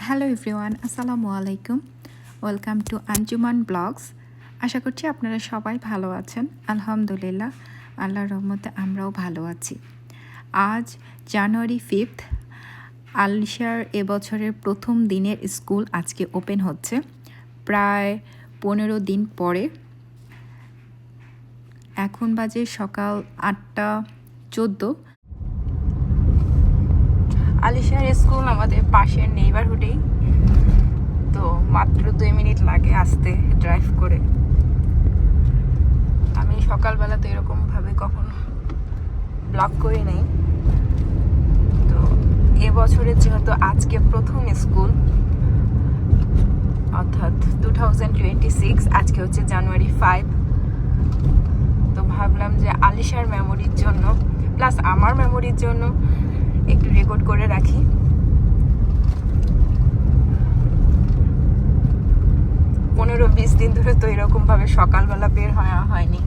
Hello everyone, আসসালামু আলাইকুম। Welcome to Anjuman blogs. আশা করছি আপনারা সবাই ভালো আছেন। আলহামদুলিল্লাহ, আল্লাহর রহমতে আমরাও ভালো আছি। আজ জানুয়ারি 5, আলিশার এবছরের প্রথম দিনের স্কুল আজকে ওপেন হচ্ছে, প্রায় 15 দিন পরে। এখন বাজে সকাল 8:14। আলিশার স্কুল আমাদের পাশের নেইবারহুডেই, তো মাত্র 2 মিনিট লাগে আসতে ড্রাইভ করে। আমি সকালবেলা তো এরকমভাবে কখনো ব্লগ করি নাই, তো এবছরের যেহেতু আজকে প্রথম স্কুল, অর্থাৎ 2026, আজকে হচ্ছে জানুয়ারি 5, তো ভাবলাম যে আলিশার মেমোরির জন্য প্লাস আমার মেমোরির জন্য একটু রেকর্ড করে রাখি। পনেরো 20 দিন ধরে তো এরকম ভাবে সকালবেলা বের হয়নি,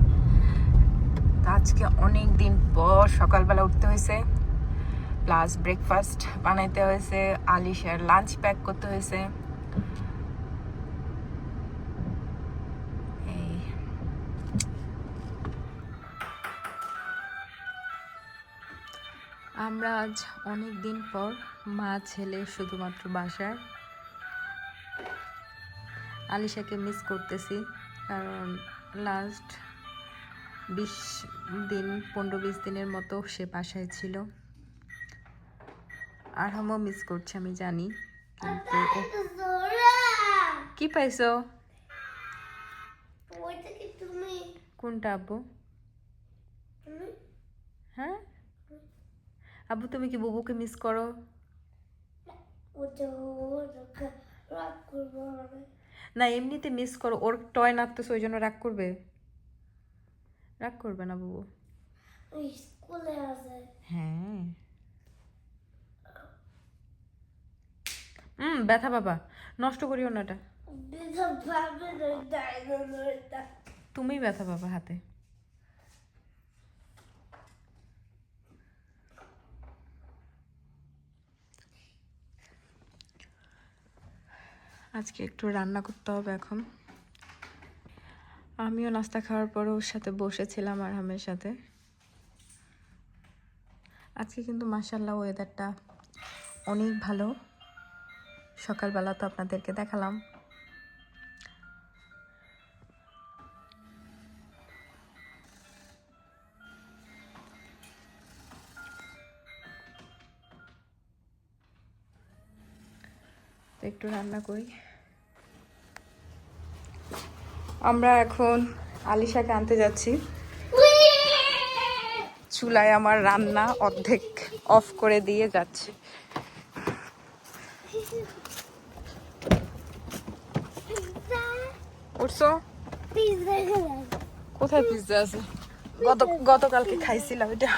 তো আজকে অনেক দিন পর সকালবেলা উঠতে হয়েছে, প্লাস ব্রেকফাস্ট বানাইতে হয়েছে, আলিশার লাঞ্চ প্যাক করতে হয়েছে। আমরা আজ অনেক দিন পর মা ছেলে শুধুমাত্র বাসায়। আলিশাকে মিস করতেছি, কারণ লাস্ট 15-20 দিনের মতো সে বাসায় ছিল। আর আমিও মিস করছি, আমি জানি, কিন্তু কি পাইছো? কোনটা আব্বু? হ্যাঁ আব্বু, তুমি কি বুবুকে মিস করো? না, এমনিতে মিস করো। ওর টয় নাড়তেছে, ওই জন্য রাগ করবে? রাগ করবে না বুবু? হ্যাঁ, ব্যথা বাবা, নষ্ট করিও না এটা। তুমি ব্যথা বাবা হাতে। আজকে একটু রান্না করতে হবে এখন। আমিও নাস্তা খাওয়ার পরে ওর সাথে বসেছিলাম আরহামের সাথে। আজকে কিন্তু মাশাআল্লাহ ওয়েদারটা অনেক ভালো। সকালবেলা তো আপনাদেরকে দেখালাম। তো একটু রান্না করি। আমরা এখন আলিশাকে আনতে যাচ্ছি। চুলায় আমার রান্না অর্ধেক অফ করে দিয়ে যাচ্ছে। উঠছো? কোথায় পিজ্জা আছে? গতকালকে খাইছিলাম এটা।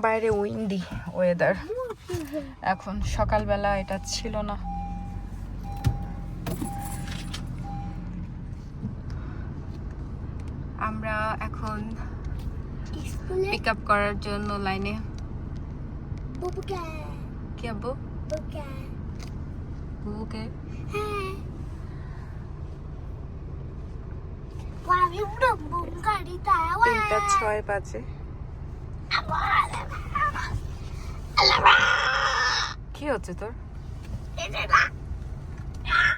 বাইরে উইন্ডি ওয়েদার, এখন সকালবেলা এটা ছিল না। আমরা এখন পিক আপ করার জন্য লাইনে। কি আব্বু? বুবুকে? 3:06 বাজে। কি হচ্ছে তোর?